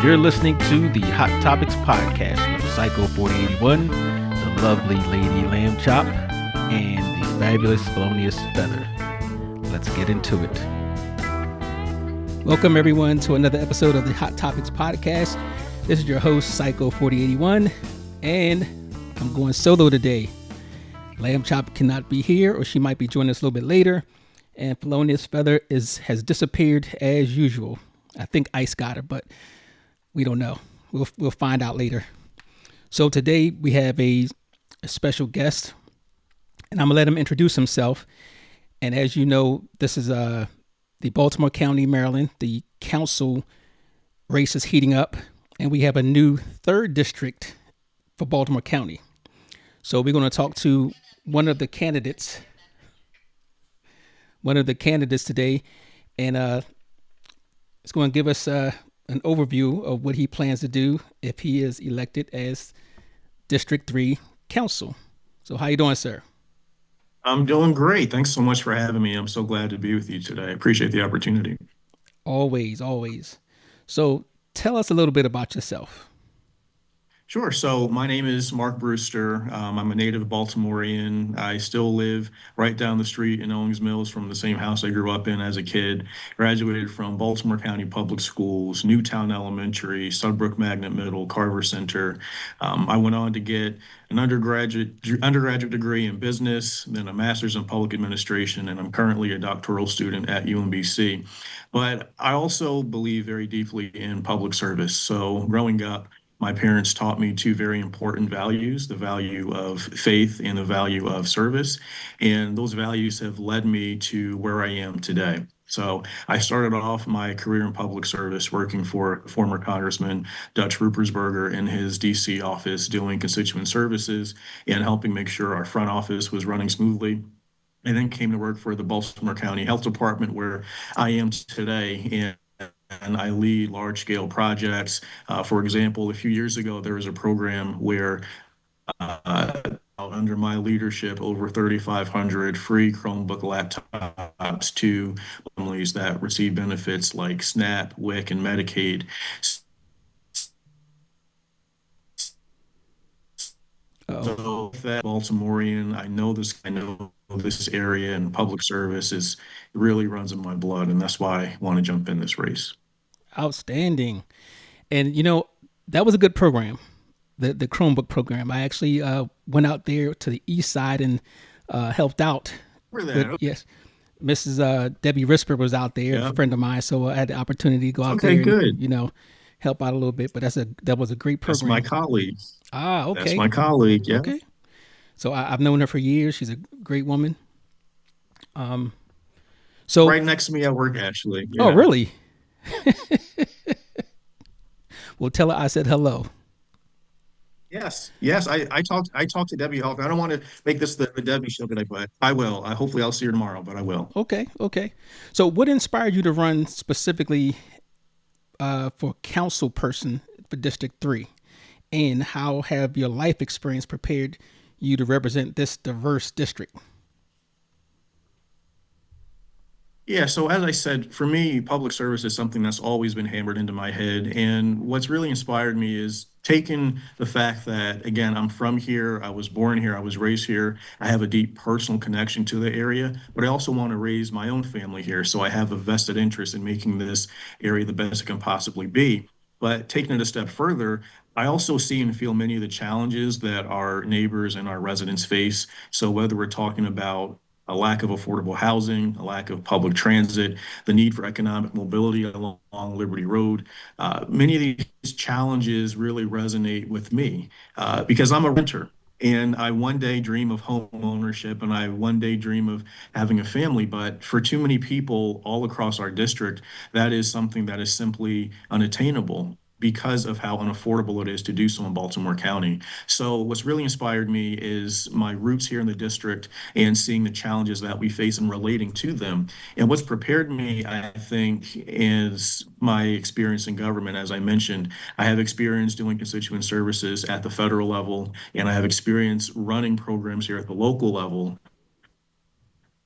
You're listening to the Hot Topix Podcast with Psycho 4081, the lovely Lady Lamb Chop, and the fabulous Felonious Feather. Let's get into it. Welcome everyone to another episode of the Hot Topix Podcast. This is your host, Psycho 4081, and I'm going solo today. Lamb Chop cannot be here, or she might be joining us a little bit later, and Felonious Feather has disappeared as usual. I think Ice got her, but we don't know. We'll find out later. So today we have a special guest, and I'm gonna let him introduce himself. And as you know, this is the Baltimore County, Maryland. The council race is heating up, and we have a new 3rd district for Baltimore County. So we're going to talk to one of the candidates today, and it's going to give us an overview of what he plans to do if he is elected as District 3 Council. So how you doing, sir? I'm doing great. Thanks so much for having me. I'm so glad to be with you today. I appreciate the opportunity. Always, always. So tell us a little bit about yourself. Sure. So my name is Mark Brewster. I'm a native Baltimorean. I still live right down the street in Owings Mills from the same house I grew up in as a kid. Graduated from Baltimore County Public Schools, Newtown Elementary, Sudbrook Magnet Middle, Carver Center. I went on to get an undergraduate degree in business, then a master's in public administration, and I'm currently a doctoral student at UMBC. But I also believe very deeply in public service. So growing up, my parents taught me 2 very important values, the value of faith and the value of service. And those values have led me to where I am today. So I started off my career in public service working for former Congressman Dutch Ruppersberger in his DC office doing constituent services and helping make sure our front office was running smoothly. I then came to work for the Baltimore County Health Department where I am today. And I lead large scale projects. For example, a few years ago, there was a program where under my leadership, over 3,500 free Chromebook laptops to families that receive benefits like SNAP, WIC, and Medicaid. So that Baltimorean, I know this area and public service is really runs in my blood, and that's why I want to jump in this race. Outstanding. And that was a good program, the Chromebook program. I actually went out there to the east side and helped out. Yes, Mrs. Debbie Risper was out there, a friend of mine, so I had the opportunity to go out there good. and help out a little bit. But that was a great program. That's my colleague. Okay. That's my colleague. Yeah. Okay. So I've known her for years. She's a great woman. So right next to me at work, actually. Yeah. Oh, really? Well, tell her I said hello. Yes. I talked to Debbie Hoff. I don't want to make this the Debbie show today, but I will. Hopefully I'll see her tomorrow, but I will. Okay. So what inspired you to run specifically for council person for District 3? And how have your life experience prepared you to represent this diverse district? Yeah, so as I said, for me, public service is something that's always been hammered into my head. And what's really inspired me is taking the fact that, again, I'm from here, I was born here, I was raised here, I have a deep personal connection to the area, but I also want to raise my own family here. So I have a vested interest in making this area the best it can possibly be. But taking it a step further, I also see and feel many of the challenges that our neighbors and our residents face. So whether we're talking about a lack of affordable housing, a lack of public transit, the need for economic mobility along Liberty Road. Many of these challenges really resonate with me because I'm a renter. And I one day dream of home ownership and I one day dream of having a family. But for too many people all across our district, that is something that is simply unattainable because of how unaffordable it is to do so in Baltimore County. So what's really inspired me is my roots here in the district and seeing the challenges that we face and relating to them. And what's prepared me, I think, is my experience in government. As I mentioned, I have experience doing constituent services at the federal level, and I have experience running programs here at the local level.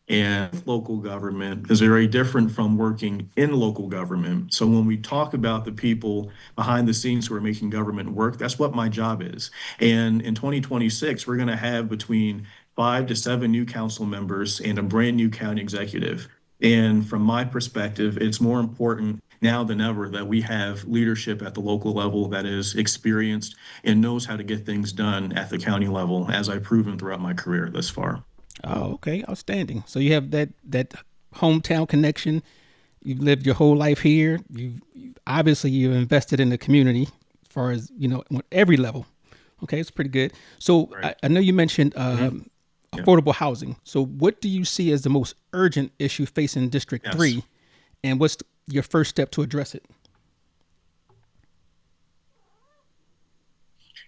And local government is very different from working in local government. So when we talk about the people behind the scenes who are making government work, that's what my job is. And in 2026, we're going to have between 5 to 7 new council members and a brand new county executive. And from my perspective, it's more important now than ever that we have leadership at the local level that is experienced and knows how to get things done at the county level, as I've proven throughout my career thus far. Oh, okay, outstanding. So you have that hometown connection. You've lived your whole life here. Obviously you've invested in the community, as far as on every level. Okay, it's pretty good. So Right. I know you mentioned Yeah. affordable housing. So what do you see as the most urgent issue facing District Yes. 3, and what's your first step to address it?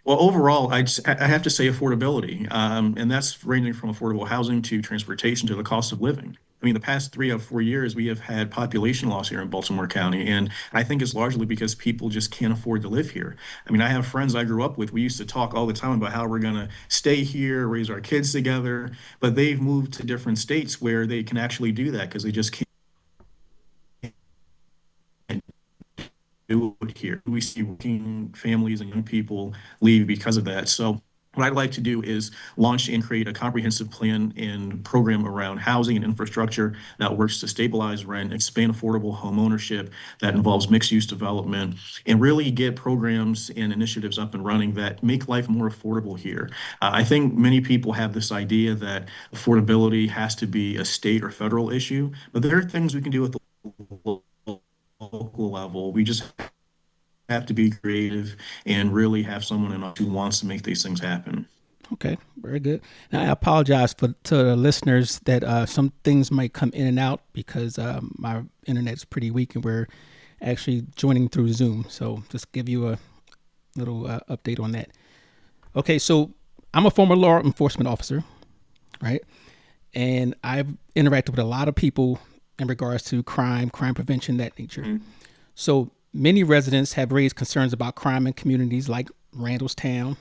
Well, overall, I have to say affordability, and that's ranging from affordable housing to transportation to the cost of living. I mean, the past 3 or 4 years, we have had population loss here in Baltimore County, and I think it's largely because people just can't afford to live here. I mean, I have friends I grew up with. We used to talk all the time about how we're going to stay here, raise our kids together, but they've moved to different states where they can actually do that because they just can't do it here. We see working families and young people leave because of that. So what I'd like to do is launch and create a comprehensive plan and program around housing and infrastructure that works to stabilize rent, expand affordable home ownership that involves mixed use development, and really get programs and initiatives up and running that make life more affordable here. I think many people have this idea that affordability has to be a state or federal issue, but there are things we can do at the local level. We just have to be creative and really have someone in who wants to make these things happen. Okay, very good. Now I apologize to the listeners that some things might come in and out because my internet's pretty weak and we're actually joining through Zoom. So just give you a little update on that. Okay, so I'm a former law enforcement officer, right? And I've interacted with a lot of people in regards to crime prevention, that nature. Mm. So many residents have raised concerns about crime in communities like Randallstown,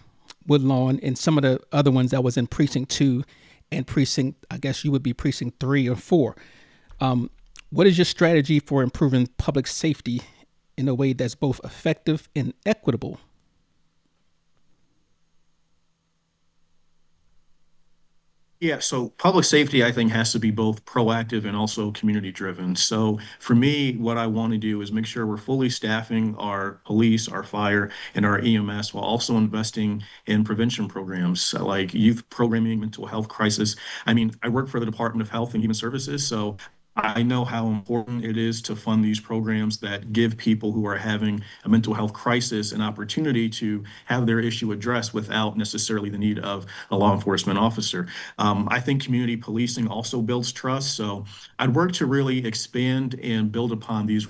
Woodlawn, and some of the other ones that was in Precinct 2 and Precinct, I guess you would be Precinct 3 or 4. What is your strategy for improving public safety in a way that's both effective and equitable? Yeah, so public safety, I think, has to be both proactive and also community driven. So for me, what I want to do is make sure we're fully staffing our police, our fire, and our EMS while also investing in prevention programs like youth programming, mental health crisis. I mean, I work for the Department of Health and Human Services, so I know how important it is to fund these programs that give people who are having a mental health crisis an opportunity to have their issue addressed without necessarily the need of a law enforcement officer. I think community policing also builds trust. So I'd work to really expand and build upon these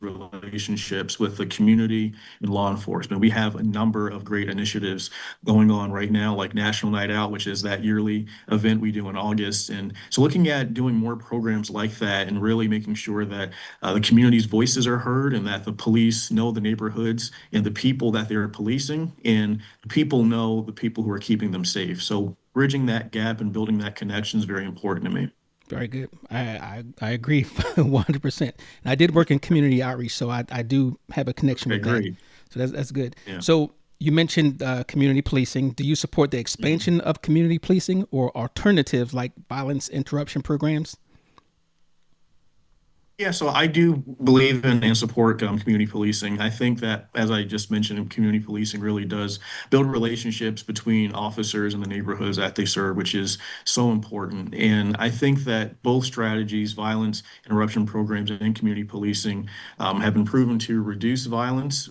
relationships with the community and law enforcement. We have a number of great initiatives going on right now, like National Night Out, which is that yearly event we do in August. And so looking at doing more programs like that and really making sure that the community's voices are heard and that the police know the neighborhoods and the people that they're policing and the people know the people who are keeping them safe. So bridging that gap and building that connection is very important to me. Very good. I agree 100%. And I did work in community outreach, so I do have a connection Okay, with that. great. So that's good. Yeah. So you mentioned community policing. Do you support the expansion of community policing or alternatives like violence interruption programs? Yeah, so I do believe in and support community policing. I think that, as I just mentioned, community policing really does build relationships between officers and the neighborhoods that they serve, which is so important. And I think that both strategies, violence interruption programs and community policing, have been proven to reduce violence.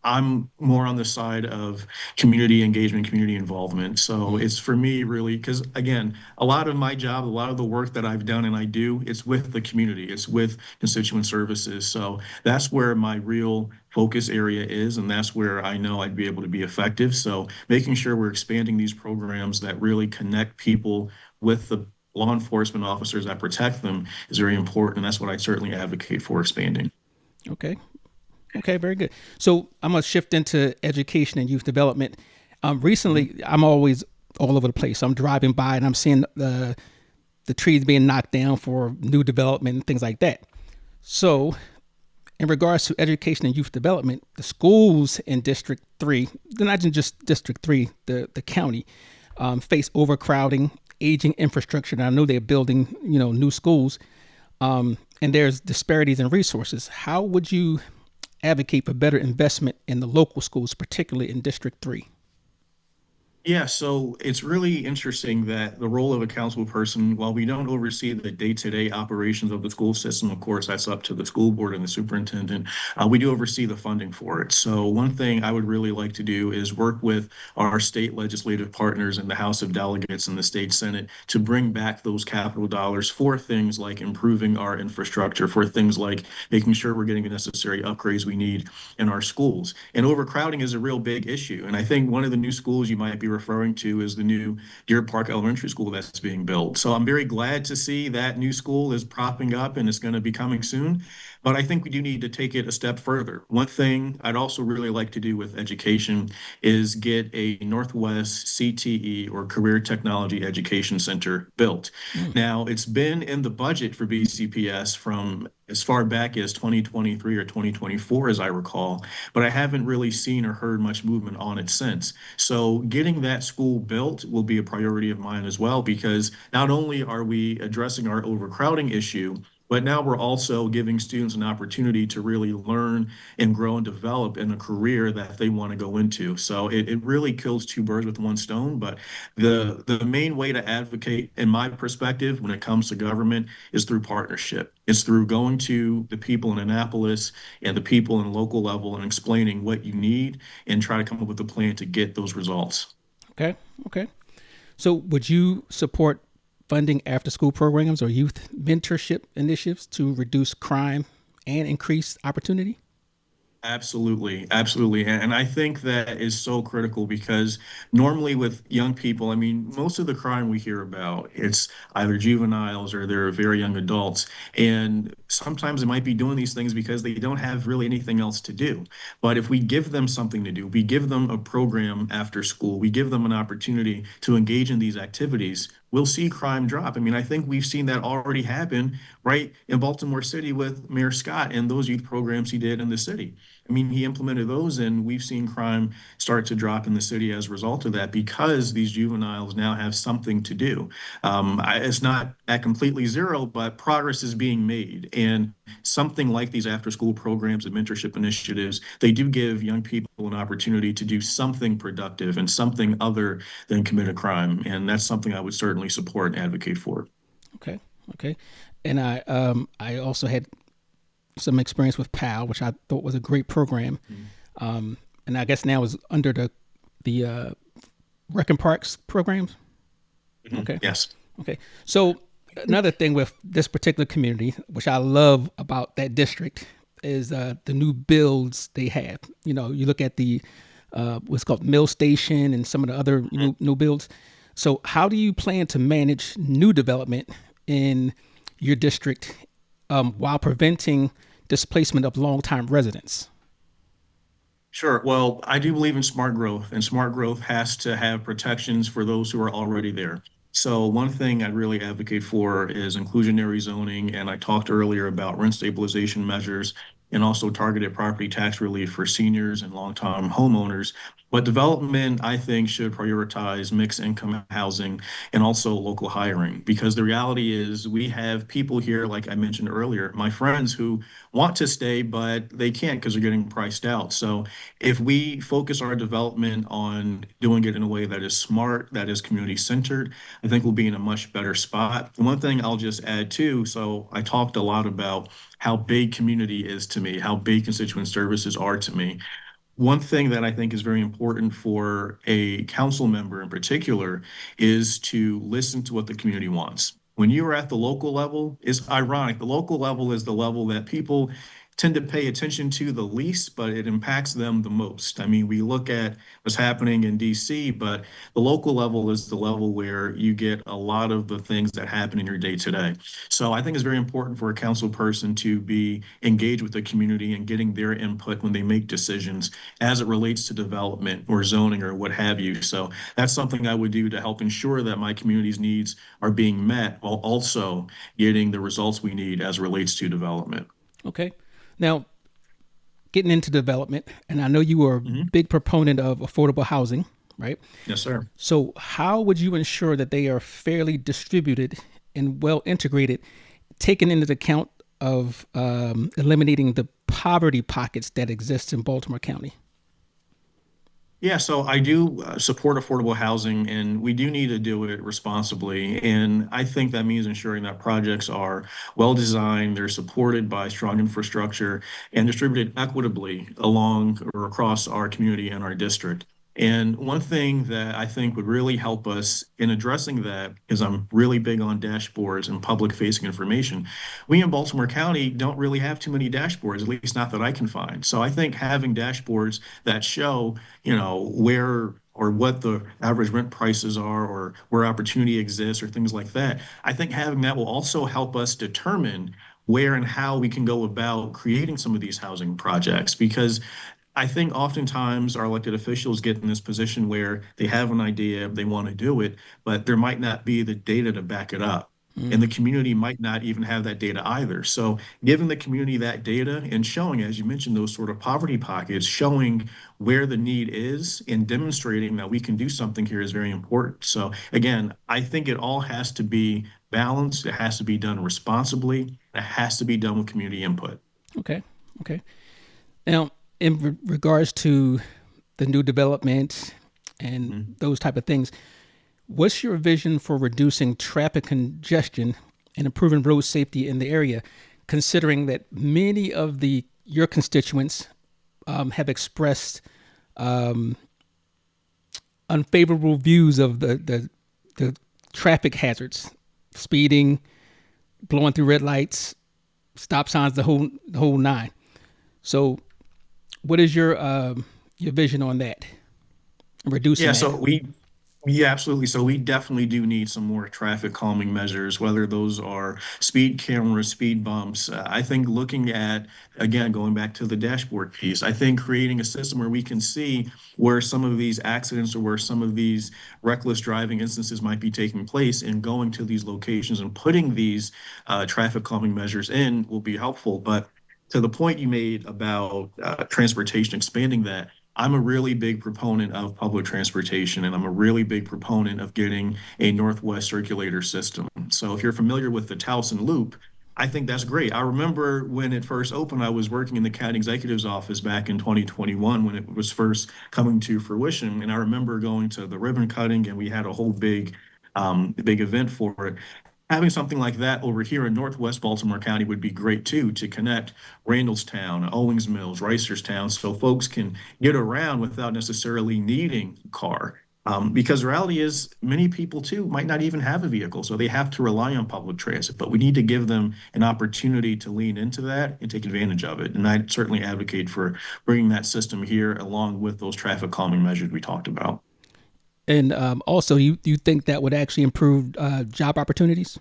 I'm more on the side of community engagement, community involvement. So it's for me really, because again, a lot of my job, a lot of the work that I've done and I do, it's with the community, it's with constituent services. So that's where my real focus area is, and that's where I know I'd be able to be effective. So making sure we're expanding these programs that really connect people with the law enforcement officers that protect them is very important. And that's what I certainly advocate for expanding. Okay. Okay, very good. So I'm going to shift into education and youth development. Recently, I'm always all over the place. I'm driving by and I'm seeing the trees being knocked down for new development and things like that. So, in regards to education and youth development, the schools in District 3, not just District 3, the county, face overcrowding, aging infrastructure. And I know they're building, new schools, and there's disparities in resources. How would you advocate for better investment in the local schools, particularly in District 3? Yeah, so it's really interesting that the role of a council person, while we don't oversee the day-to-day operations of the school system, of course, that's up to the school board and the superintendent, we do oversee the funding for it. So one thing I would really like to do is work with our state legislative partners in the House of Delegates and the state Senate to bring back those capital dollars for things like improving our infrastructure, for things like making sure we're getting the necessary upgrades we need in our schools. And overcrowding is a real big issue. And I think one of the new schools you might be referring to is the new Deer Park Elementary School that's being built. So I'm very glad to see that new school is propping up and it's going to be coming soon. But I think we do need to take it a step further. One thing I'd also really like to do with education is get a Northwest CTE or Career Technology Education Center built. Mm. Now, it's been in the budget for BCPS from as far back as 2023 or 2024, as I recall, but I haven't really seen or heard much movement on it since. So getting that school built will be a priority of mine as well, because not only are we addressing our overcrowding issue, but now we're also giving students an opportunity to really learn and grow and develop in a career that they want to go into. So it really kills two birds with one stone. But the main way to advocate, in my perspective, when it comes to government is through partnership. It's through going to the people in Annapolis and the people in local level and explaining what you need and try to come up with a plan to get those results. Okay. Okay. So, would you support funding after school programs or youth mentorship initiatives to reduce crime and increase opportunity? Absolutely, absolutely. And I think that is so critical because normally with young people, I mean, most of the crime we hear about, it's either juveniles or they're very young adults. And sometimes they might be doing these things because they don't have really anything else to do. But if we give them something to do, we give them a program after school, we give them an opportunity to engage in these activities, we'll see crime drop. I mean, I think we've seen that already happen right in Baltimore City with Mayor Scott and those youth programs he did in the city. I mean, he implemented those, and we've seen crime start to drop in the city as a result of that because these juveniles now have something to do. It's not at completely zero, but progress is being made. And something like these after school programs and mentorship initiatives, they do give young people an opportunity to do something productive and something other than commit a crime. And that's something I would certainly support and advocate for. Okay. Okay. And I also had some experience with PAL, which I thought was a great program. And I guess now is under the Rec and Parks programs. Mhm. Okay. Yes. Okay. So another thing with this particular community, which I love about that district, is the new builds they have. You look at the what's called Mill Station and some of the other new builds. So how do you plan to manage new development in your district while preventing displacement of longtime residents? Sure. Well, I do believe in smart growth, and smart growth has to have protections for those who are already there. So, one thing I'd really advocate for is inclusionary zoning. And I talked earlier about rent stabilization measures and also targeted property tax relief for seniors and long-term homeowners. But development, I think, should prioritize mixed income housing and also local hiring because the reality is we have people here, like I mentioned earlier, my friends who want to stay, but they can't because they're getting priced out. So if we focus our development on doing it in a way that is smart, that is community centered, I think we'll be in a much better spot. One thing I'll just add too, so I talked a lot about how big community is to me, how big constituent services are to me. One thing that I think is very important for a council member in particular is to listen to what the community wants. When you are at the local level, it's ironic. The local level is the level that people tend to pay attention to the least, but it impacts them the most. I mean, we look at what's happening in DC, but the local level is the level where you get a lot of the things that happen in your day to day. So I think it's very important for a council person to be engaged with the community and getting their input when they make decisions as it relates to development or zoning or what have you. So that's something I would do to help ensure that my community's needs are being met while also getting the results we need as it relates to development. Okay. Now, getting into development, and I know you are a Mhm. big proponent of affordable housing, right? Yes, sir. So how would you ensure that they are fairly distributed and well integrated, taking into account of eliminating the poverty pockets that exist in Baltimore County? Yeah, so I do support affordable housing, and we do need to do it responsibly. And I think that means ensuring that projects are well designed, they're supported by strong infrastructure, and distributed equitably along or across our community and our district. And one thing that I think would really help us in addressing that, is I'm really big on dashboards and public facing information. We in Baltimore County don't really have too many dashboards, at least not that I can find. So I think having dashboards that show where or what the average rent prices are or where opportunity exists or things like that. I think having that will also help us determine where and how we can go about creating some of these housing projects because I think oftentimes our elected officials get in this position where they have an idea, they want to do it, but there might not be the data to back it up. And the community might not even have that data either. So, giving the community that data and showing, as you mentioned, those sort of poverty pockets, showing where the need is and demonstrating that we can do something here is very important. So, again, I think it all has to be balanced, it has to be done responsibly, it has to be done with community input. Okay. Okay. Now, in regards to the new development and Mhm. those type of things, what's your vision for reducing traffic congestion and improving road safety in the area, considering that many of the your constituents have expressed um, unfavorable views of the traffic hazards, speeding, blowing through red lights, stop signs, the whole nine. So, what is your vision on that, reducing Yeah, that? yeah, absolutely. So we definitely do need some more traffic calming measures, whether those are speed cameras, speed bumps. I think looking at, again, going back to the dashboard piece, I think creating a system where we can see where some of these accidents or where some of these reckless driving instances might be taking place and going to these locations and putting these traffic calming measures in will be helpful. But to the point you made about transportation, expanding that, I'm a really big proponent of public transportation, and I'm a really big proponent of getting a Northwest circulator system. So if you're familiar with the Towson Loop, I think that's great. I remember when it first opened, I was working in the county executive's office back in 2021 when it was first coming to fruition. And I remember going to the ribbon cutting, and we had a whole big event for it. Having something like that over here in Northwest Baltimore County would be great too, to connect Randallstown, Owings Mills, Reisterstown, so folks can get around without necessarily needing a car. Because the reality is, many people too might not even have a vehicle, so they have to rely on public transit. But we need to give them an opportunity to lean into that and take advantage of it. And I certainly advocate for bringing that system here along with those traffic calming measures we talked about. And also, you think that would actually improve job opportunities?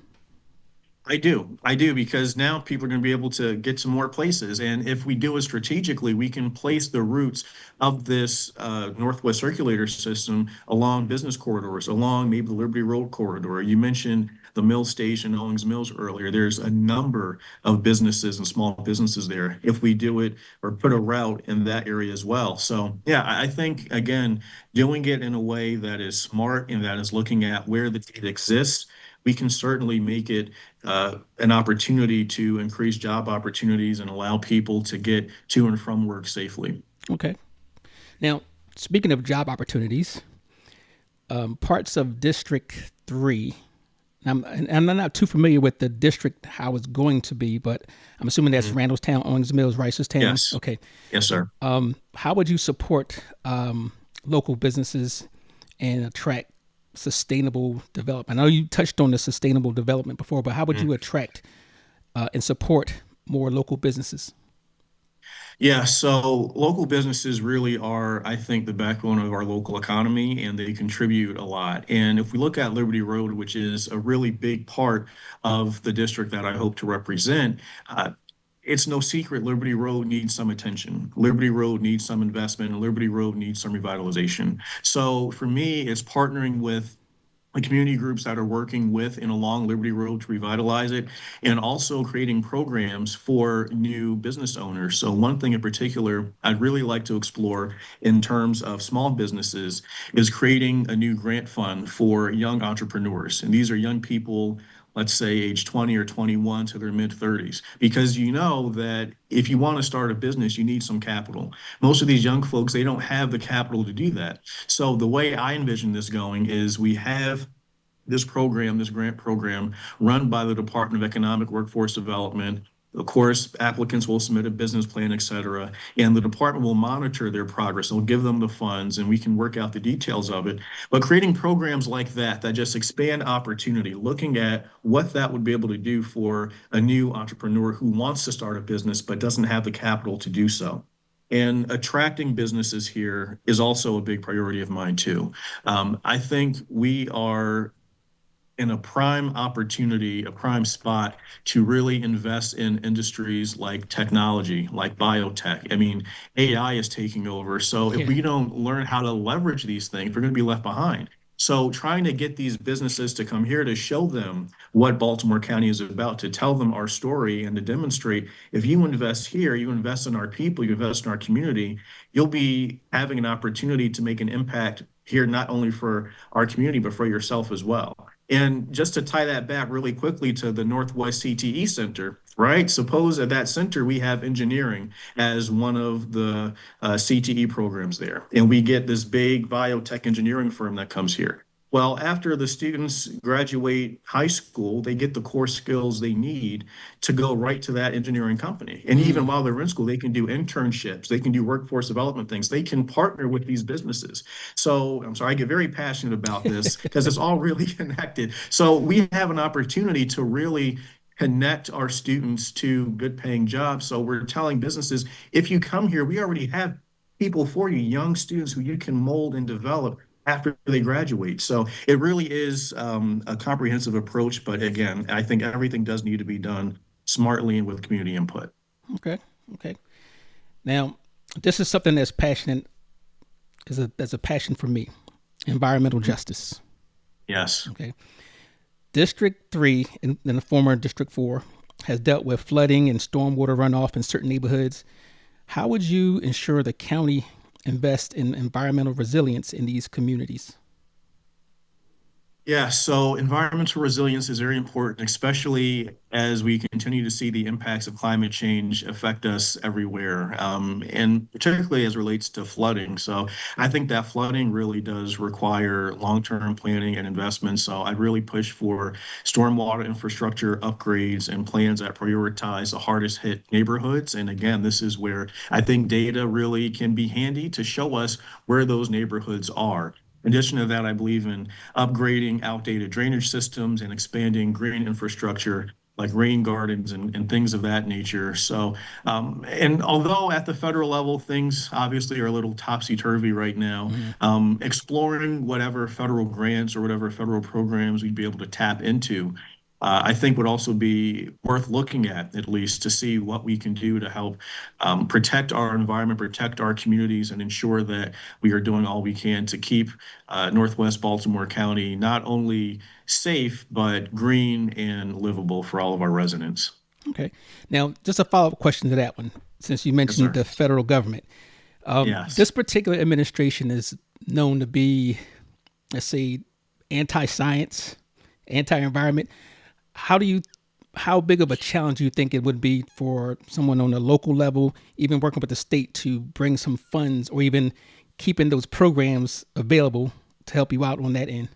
I do, because now people are going to be able to get to more places. And if we do it strategically, we can place the routes of this Northwest Circulator system along business corridors, along maybe the Liberty Road corridor. You mentioned the Mill Station, Owings Mills earlier. There's a number of businesses and small businesses there if we do it or put a route in that area as well. So, yeah, I think, again, doing it in a way that is smart and that is looking at where the data exists, we can certainly make it an opportunity to increase job opportunities and allow people to get to and from work safely. Okay. Now, speaking of job opportunities, parts of District 3, and I'm not too familiar with the district, how it's going to be, but I'm assuming that's Mhm. Randallstown, Owings Mills, Reisterstown. Yes. Okay. Yes, sir. How would you support local businesses and attract sustainable development? I know you touched on the sustainable development before, but how would Mm. you attract and support more local businesses? Yeah, so local businesses really are, I think, the backbone of our local economy, and they contribute a lot. And if we look at Liberty Road, which is a really big part of the district that I hope to represent, uh, it's no secret Liberty Road needs some attention. Liberty Road needs some investment, and Liberty Road needs some revitalization. So for me, it's partnering with the community groups that are working with and along Liberty Road to revitalize it, and also creating programs for new business owners. So, one thing in particular I'd really like to explore in terms of small businesses is creating a new grant fund for young entrepreneurs. And these are young people, let's say age 20 or 21 to their mid 30s, because you know that if you want to start a business, you need some capital. Most of these young folks, they don't have the capital to do that. So the way I envision this going is we have this program, this grant program, run by the Department of Economic Workforce Development. Of course, applicants will submit a business plan, et cetera, and the department will monitor their progress. They'll give them the funds and we can work out the details of it. But creating programs like that just expand opportunity, looking at what that would be able to do for a new entrepreneur who wants to start a business but doesn't have the capital to do so. And attracting businesses here is also a big priority of mine too. I think we are in a prime opportunity, a prime spot to really invest in industries like technology, like biotech. I mean, AI is taking over. So if Yeah. we don't learn how to leverage these things, we're going to be left behind. So trying to get these businesses to come here to show them what Baltimore County is about, to tell them our story and to demonstrate if you invest here, you invest in our people, you invest in our community, you'll be having an opportunity to make an impact here, not only for our community, but for yourself as well. And just to tie that back really quickly to the Northwest CTE Center, right? Suppose at that center we have engineering as one of the CTE programs there, and we get this big biotech engineering firm that comes here. Well, after the students graduate high school, they get the core skills they need to go right to that engineering company. And even Mm. while they're in school, they can do internships, they can do workforce development things, they can partner with these businesses. So I'm sorry, I get very passionate about this because it's all really connected. So we have an opportunity to really connect our students to good paying jobs. So we're telling businesses, if you come here, we already have people for you, young students who you can mold and develop after they graduate. So it really is a comprehensive approach. But again, I think everything does need to be done smartly and with community input. Okay. Okay. Now, this is something that's passionate that's a passion for me. Environmental Mhm. justice. Yes. Okay. District 3 in the former District 4 has dealt with flooding and stormwater runoff in certain neighborhoods. How would you ensure the county invests in environmental resilience in these communities? Yeah, so environmental resilience is very important, especially as we continue to see the impacts of climate change affect us everywhere, and particularly as it relates to flooding. So I think that flooding really does require long-term planning and investment. So I really push for stormwater infrastructure upgrades and plans that prioritize the hardest hit neighborhoods. And again, this is where I think data really can be handy to show us where those neighborhoods are. In addition to that, I believe in upgrading outdated drainage systems and expanding green infrastructure like rain gardens and things of that nature. So, and although at the federal level, things obviously are a little topsy-turvy right now, Mm-hmm. exploring whatever federal grants or whatever federal programs we'd be able to tap into, I think would also be worth looking at least to see what we can do to help protect our environment, protect our communities, and ensure that we are doing all we can to keep Northwest Baltimore County not only safe, but green and livable for all of our residents. Okay. Now, just a follow up question to that one, since you Yes, mentioned sir. the federal government. This Yes. particular administration is known to be, let's say, anti science, anti environment. How do you, how big of a challenge do you think it would be for someone on a local level, even working with the state, to bring some funds or even keeping those programs available to help you out on that end?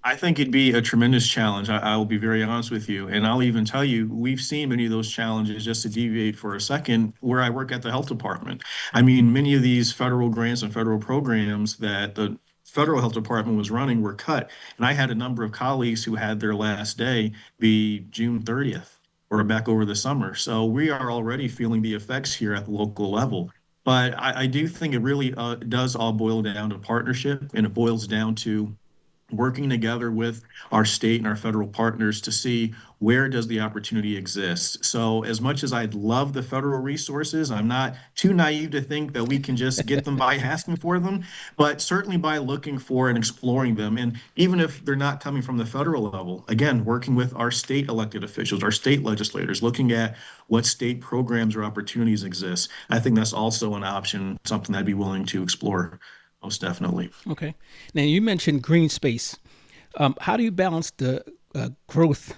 I think it'd be a tremendous challenge. I will be very honest with you. And I'll even tell you, we've seen many of those challenges, just to deviate for a second, where I work at the health department. I mean, many of these federal grants and federal programs that the federal health department was running were cut. And I had a number of colleagues who had their last day be June 30th. or back over the summer. So we are already feeling the effects here at the local level. But I do think it really does all boil down to partnership, and it boils down to working together with our state and our federal partners to see where does the opportunity exist. So as much as I'd love the federal resources, I'm not too naive to think that we can just get them by asking for them, but certainly by looking for and exploring them. And even if they're not coming from the federal level, again, working with our state elected officials, our state legislators, looking at what state programs or opportunities exist. I think that's also an option, something I'd be willing to explore, most definitely. Okay. Now you mentioned green space. How do you balance the growth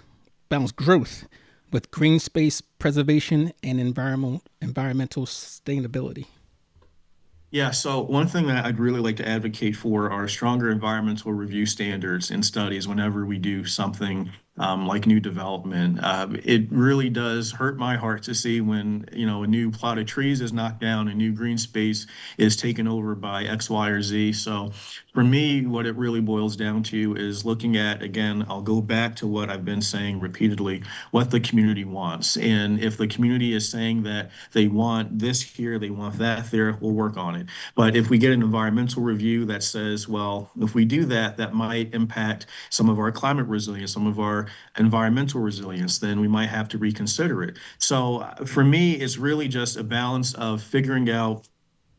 with green space preservation and environmental sustainability? Yeah, so one thing that I'd really like to advocate for are stronger environmental review standards and studies whenever we do something like new development. It really does hurt my heart to see when, a new plot of trees is knocked down, a new green space is taken over by X, Y, or Z. So for me, what it really boils down to is looking at, again, I'll go back to what I've been saying repeatedly, what the community wants. And if the community is saying that they want this here, they want that there, we'll work on it. But if we get an environmental review that says, well, if we do that, that might impact some of our climate resilience, some of our environmental resilience, then we might have to reconsider it. So for me, it's really just a balance of figuring out,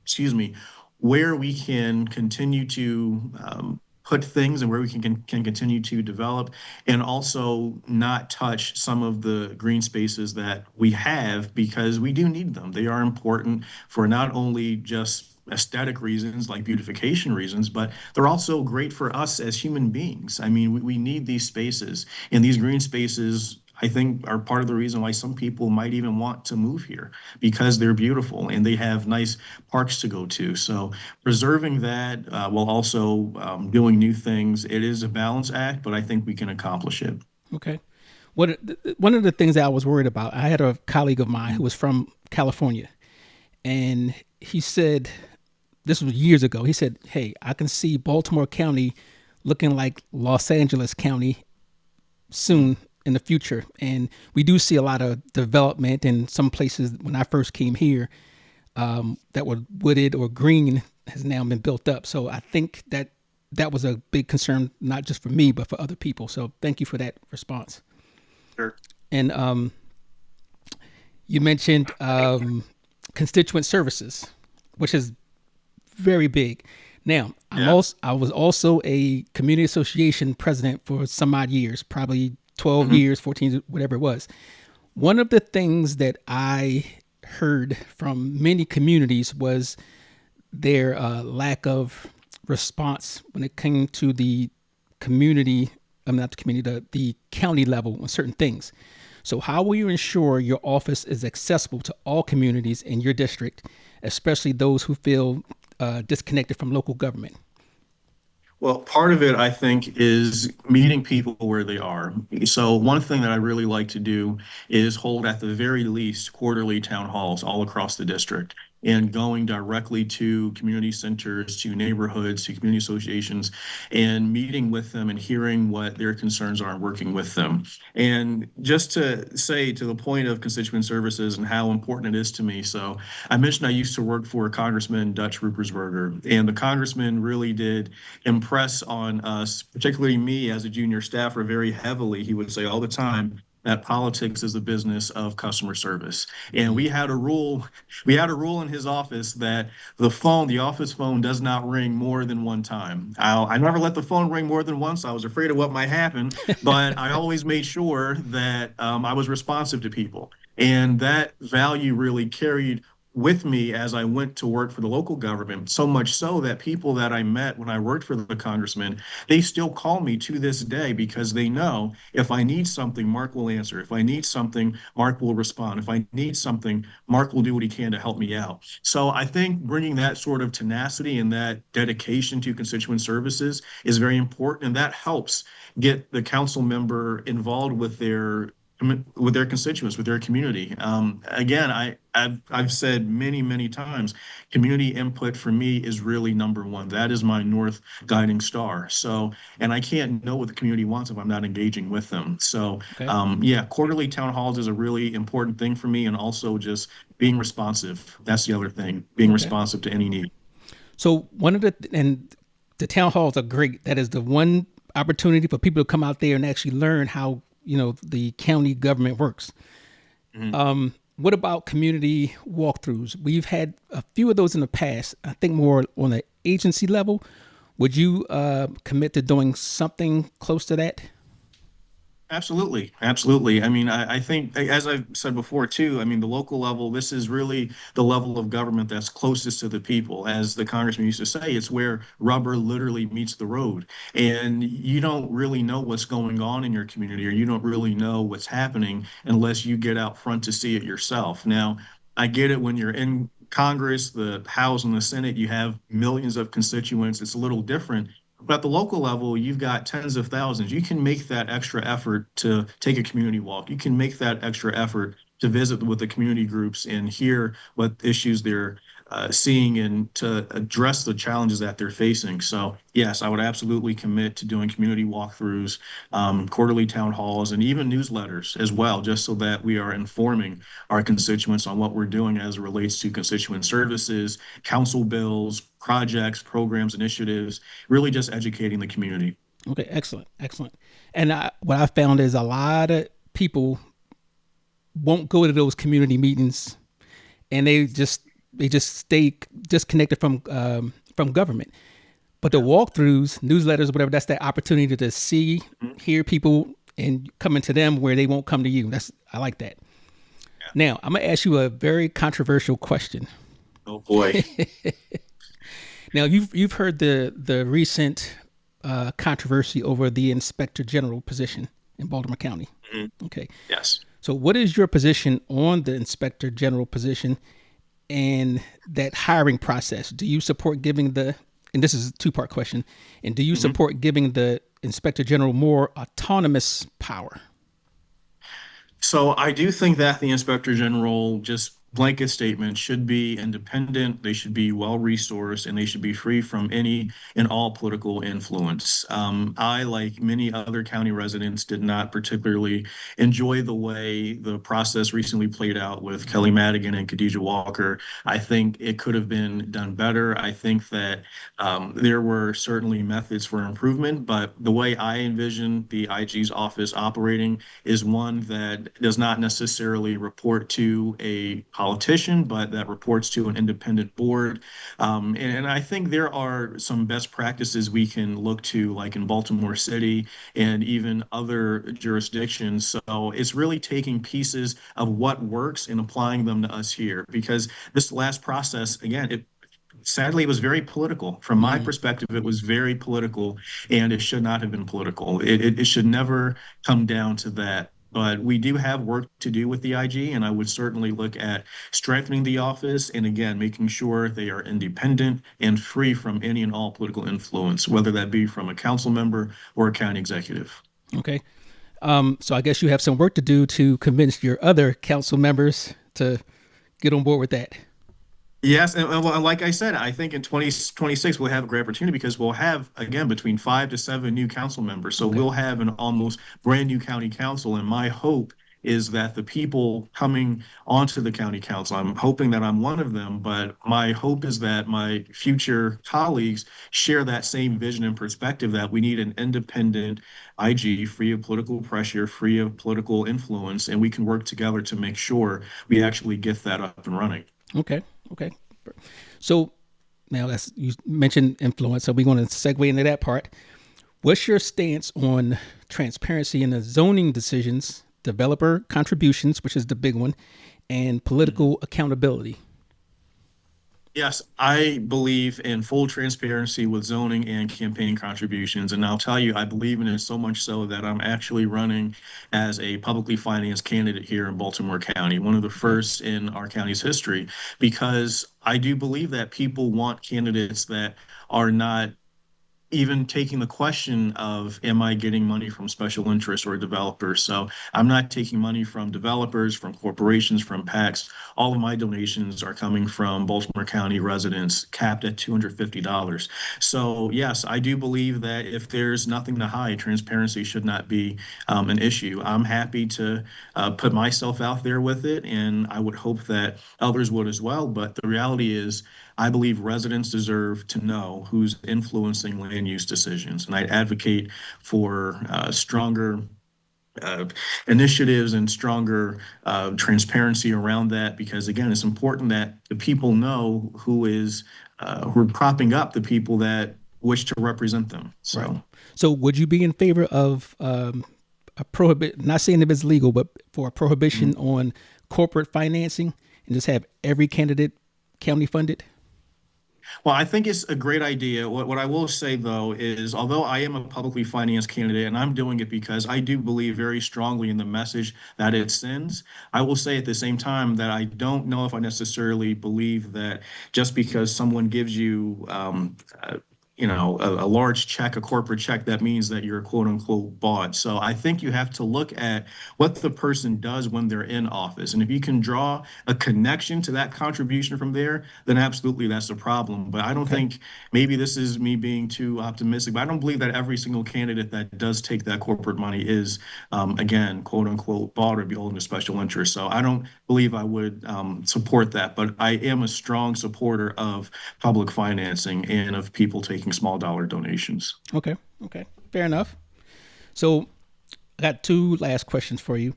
excuse me, where we can continue to put things and where we can continue to develop, and also not touch some of the green spaces that we have because we do need them. They are important for not only just aesthetic reasons like beautification reasons, but they're also great for us as human beings. I mean, we need these spaces, and these green spaces I think are part of the reason why some people might even want to move here because they're beautiful and they have nice parks to go to. So preserving that while also doing new things, it is a balance act, but I think we can accomplish it. Okay. One of the things that I was worried about, I had a colleague of mine who was from California, and he said, this was years ago, he said, hey, I can see Baltimore County looking like Los Angeles County soon in the future. And we do see a lot of development in some places. When I first came here, that were wooded or green has now been built up. So I think that was a big concern, not just for me, but for other people. So thank you for that response. Sure. And you mentioned constituent services, which is very big. Now, Yeah. I was also a community association president for some odd years, probably 12 Mhm. years, 14, whatever it was. One of the things that I heard from many communities was their lack of response when it came to the community, I'm not the community, the county level on certain things. So how will you ensure your office is accessible to all communities in your district, especially those who feel disconnected from local government? Well, part of it, I think, is meeting people where they are. So, one thing that I really like to do is hold at the very least quarterly town halls all across the district and going directly to community centers, to neighborhoods, to community associations, and meeting with them and hearing what their concerns are and working with them. And just to say to the point of constituent services and how important it is to me. So, I mentioned I used to work for Congressman Dutch Ruppersberger, and the congressman really did impress on us, particularly me as a junior staffer, very heavily. He would say all the time that politics is the business of customer service. And we had a rule in his office that the office phone does not ring more than one time. I never let the phone ring more than once. I was afraid of what might happen, but I always made sure that I was responsive to people. And that value really carried with me as I went to work for the local government, so much so that people that I met when I worked for the congressman, they still call me to this day because they know if I need something, Mark will answer. If I need something, Mark will respond. If I need something, Mark will do what he can to help me out. So I think bringing that sort of tenacity and that dedication to constituent services is very important, and that helps get the council member involved with their with their constituents, with their community. Again, I've said many times, community input for me is really number one. That is my north guiding star. So, and I can't know what the community wants if I'm not engaging with them. So, Okay. yeah, quarterly town halls is a really important thing for me, and also just being responsive. That's the other thing, being Okay. responsive to any need. So one of the town halls are great. That is the one opportunity for people to come out there and actually learn how the county government works. Mhm. What about community walkthroughs? We've had a few of those in the past. I think more on the agency level. Would you commit to doing something close to that? Absolutely. Absolutely. I mean, I think, as I've said before, too, I mean, the local level, this is really the level of government that's closest to the people. As the congressman used to say, it's where rubber literally meets the road. And you don't really know what's going on in your community, or you don't really know what's happening unless you get out front to see it yourself. Now, I get it when you're in Congress, the House and the Senate, you have millions of constituents. It's a little different. But at the local level, you've got tens of thousands. You can make that extra effort to take a community walk. You can make that extra effort to visit with the community groups and hear what issues they're seeing and to address the challenges that they're facing. So, yes, I would absolutely commit to doing community walkthroughs, quarterly town halls, and even newsletters as well, just so that we are informing our constituents on what we're doing as it relates to constituent services, council bills, projects, programs, initiatives, really just educating the community. Okay, excellent, excellent. And what I found is a lot of people won't go to those community meetings, and they just stay disconnected from government. But the Yeah. walkthroughs, newsletters, whatever, that's that opportunity to see, Mhm. hear people, and coming to them where they won't come to you. I like that. Yeah. Now I'm gonna ask you a very controversial question. Oh boy. Now you've heard the recent controversy over the inspector general position in Baltimore County. Mhm. Okay, Yes. so what is your position on the inspector general position and that hiring process? Do you support giving the, and this is a two-part question, and do you Mhm. support giving the inspector general more autonomous power? So I do think that the Inspector General, just blanket statement, should be independent, they should be well resourced, and they should be free from any and all political influence. I, like many other county residents, did not particularly enjoy the way the process recently played out with Kelly Madigan and Khadijah Walker. I think it could have been done better. I think that there were certainly methods for improvement, but the way I envision the IG's office operating is one that does not necessarily report to a politician, but that reports to an independent board. And I think there are some best practices we can look to, like in Baltimore City and even other jurisdictions. So it's really taking pieces of what works and applying them to us here. Because this last process, again, it sadly, it was very political. From my Mm, perspective, it was very political, and it should not have been political. It should never come down to that. But we do have work to do with the IG, and I would certainly look at strengthening the office and again, making sure they are independent and free from any and all political influence, whether that be from a council member or a county executive. okay. So I guess you have some work to do to convince your other council members to get on board with that. Yes, and like I said, I think in 2026 we'll have a great opportunity because we'll have again between 5 to 7 new council members. So Okay. we'll have an almost brand new county council. And my hope is that the people coming onto the county council, I'm hoping that I'm one of them, but my hope is that my future colleagues share that same vision and perspective that we need an independent IG free of political pressure, free of political influence, and we can work together to make sure we actually get that up and running. Okay. Okay. So now that's you mentioned influence, so we're going to segue into that part. What's your stance on transparency in the zoning decisions, developer contributions, which is the big one, and political accountability? Yes, I believe in full transparency with zoning and campaign contributions. And I'll tell you, I believe in it so much so that I'm actually running as a publicly financed candidate here in Baltimore County, one of the Okay. first in our county's history, because I do believe that people want candidates that are not even taking the question of, am I getting money from special interests or developers? So I'm not taking money from developers, from corporations, from PACs. All of my donations are coming from Baltimore County residents, capped at $250. So yes, I do believe that if there's nothing to hide, transparency should not be an issue. I'm happy to put myself out there with it, and I would hope that others would as well. But the reality is, I believe residents deserve to know who's influencing land use decisions. And I advocate for stronger uh, initiatives and stronger transparency around that, because again, it's important that the people know who are propping up the people that wish to represent them. Right. So So would you be in favor of a prohibit, not saying if it's legal, but for a prohibition on corporate financing and just have every candidate county funded? well, I think it's a great idea. What I will say, though, is although I am a publicly financed candidate and I'm doing it because I do believe very strongly in the message that it sends, I will say at the same time that I don't know if I necessarily believe that just because someone gives you a large check, a corporate check, that means that you're quote unquote bought. So I think you have to look at what the person does when they're in office. And if you can draw a connection to that contribution from there, then absolutely that's a problem. But I don't Okay. think, maybe this is me being too optimistic, but I don't believe that every single candidate that does take that corporate money is, again, quote unquote, bought or beholden to special interest. So I don't believe I would support that. But I am a strong supporter of public financing and of people taking small dollar donations. Okay. Okay. Fair enough. So I got two last questions for you.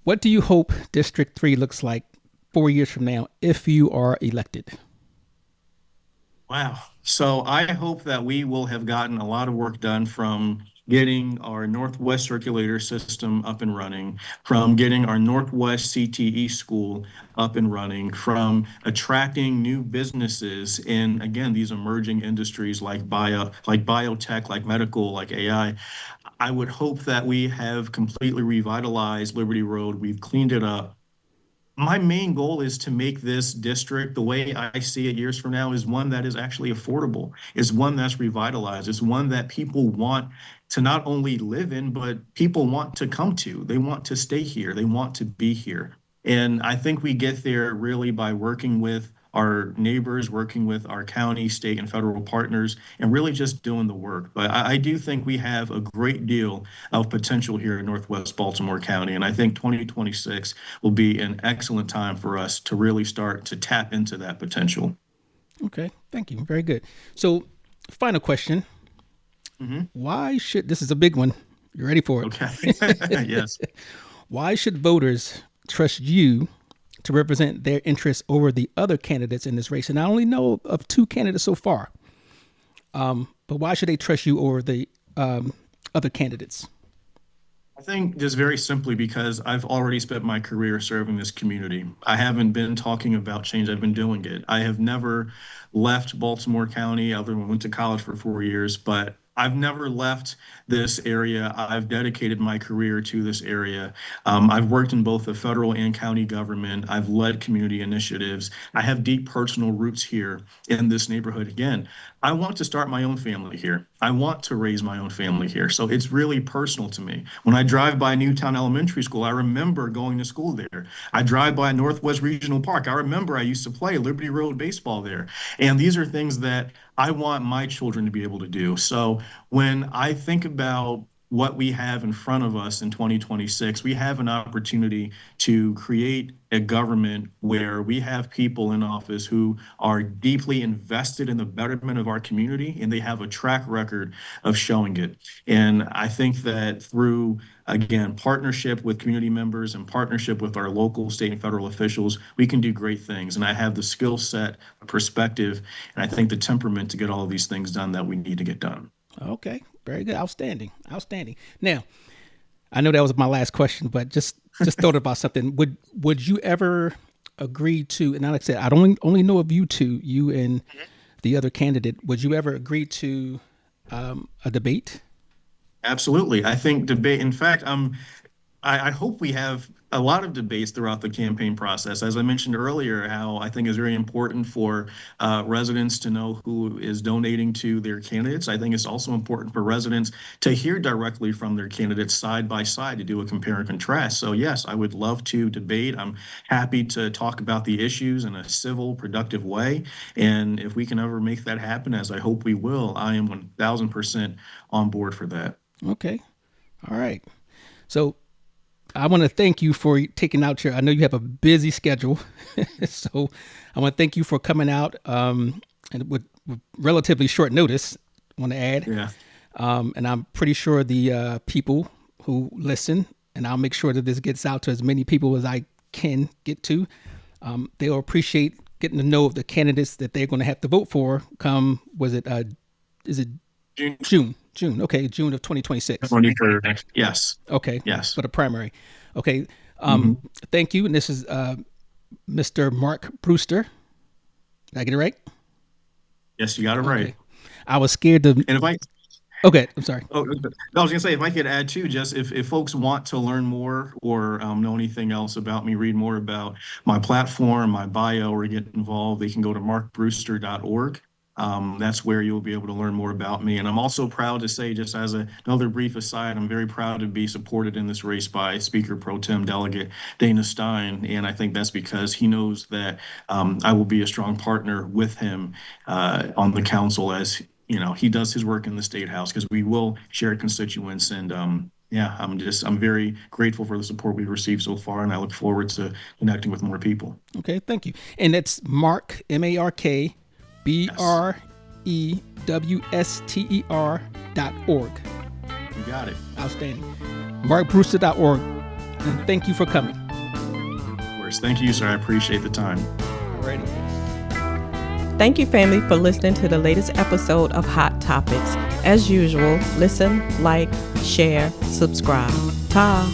What do you hope District 3 looks like 4 years from now if you are elected? Wow. So I hope that we will have gotten a lot of work done from getting our Northwest circulator system up and running, from getting our Northwest CTE school up and running, from attracting new businesses in, again, these emerging industries like biotech, like medical, like AI. I would hope that we have completely revitalized Liberty Road. We've cleaned it up. My main goal is to make this district, the way I see it years from now, is one that is actually affordable, is one that's revitalized, is one that people want to not only live in, but people want to come to. They want to stay here. They want to be here. And I think we get there really by working with our neighbors, working with our county, state, and federal partners, and really just doing the work. But I do think we have a great deal of potential here in Northwest Baltimore County. And I think 2026 will be an excellent time for us to really start to tap into that potential. Okay. Thank you. Very good. So, final question. Mhm. Why should, this is a big one. You ready for it? Okay. Yes. Why should voters trust you to represent their interests over the other candidates in this race? And I only know of two candidates so far. But why should they trust you over the other candidates? I think just very simply because I've already spent my career serving this community. I haven't been talking about change, I've been doing it. I have never left Baltimore County, other than went to college for 4 years, but I've never left this area. I've dedicated my career to this area. I've worked in both the federal and county government. I've led community initiatives. I have deep personal roots here in this neighborhood. Again, I want to start my own family here. I want to raise my own family here. So it's really personal to me. When I drive by Newtown Elementary School, I remember going to school there. I drive by Northwest Regional Park. I remember I used to play Liberty Road baseball there. And these are things that I want my children to be able to do. So when I think about what we have in front of us in 2026, we have an opportunity to create a government where we have people in office who are deeply invested in the betterment of our community, and they have a track record of showing it. And I think that through, again, partnership with community members and partnership with our local, state, and federal officials, we can do great things. And I have the skill set, perspective, and I think the temperament to get all of these things done that we need to get done. Okay. Very good. Outstanding. Outstanding. Now, I know that was my last question, but just thought about something. Would you ever agree to? And like I said, I don't only know of you two, you and the other candidate. Would you ever agree to a debate? Absolutely. I think debate, in fact, I hope we have a lot of debates throughout the campaign process. As I mentioned earlier, how I think is very important for residents to know who is donating to their candidates. I think it's also important for residents to hear directly from their candidates side by side to do a compare and contrast. So yes, I would love to debate. I'm happy to talk about the issues in a civil, productive way. And if we can ever make that happen, as I hope we will, I am 1000% on board for that. Okay. All right. So I want to thank you for taking out I know you have a busy schedule. So I want to thank you for coming out and with relatively short notice, I want to add. Yeah. And I'm pretty sure the people who listen, and I'll make sure that this gets out to as many people as I can get to, they'll appreciate getting to know the candidates that they're going to have to vote for come, is it June? June. Okay. June of 2026. 23rd. Yes. Okay. Yes. For the primary. Okay. Thank you. And this is Mr. Mark Brewster. Did I get it right? Yes, you got it right. Okay. I was scared to. And if I, Okay. I'm sorry. I was gonna say, if I could add too, just if folks want to learn more or know anything else about me, read more about my platform, my bio, or get involved, they can go to markbrewster.org. That's where you'll be able to learn more about me. And I'm also proud to say, just as another brief aside, I'm very proud to be supported in this race by Speaker Pro Tem Delegate Dana Stein. And I think that's because he knows that I will be a strong partner with him on the council as he does his work in the State House, because we will share constituents. And I'm very grateful for the support we've received so far, and I look forward to connecting with more people. Okay, thank you. And that's Mark, MarkBrewster.org. You got it. Outstanding. MarkBrewster.org. And thank you for coming. Of course. Thank you, sir. I appreciate the time. Alrighty. Thank you, family, for listening to the latest episode of Hot Topics. As usual, listen, like, share, subscribe. Ta!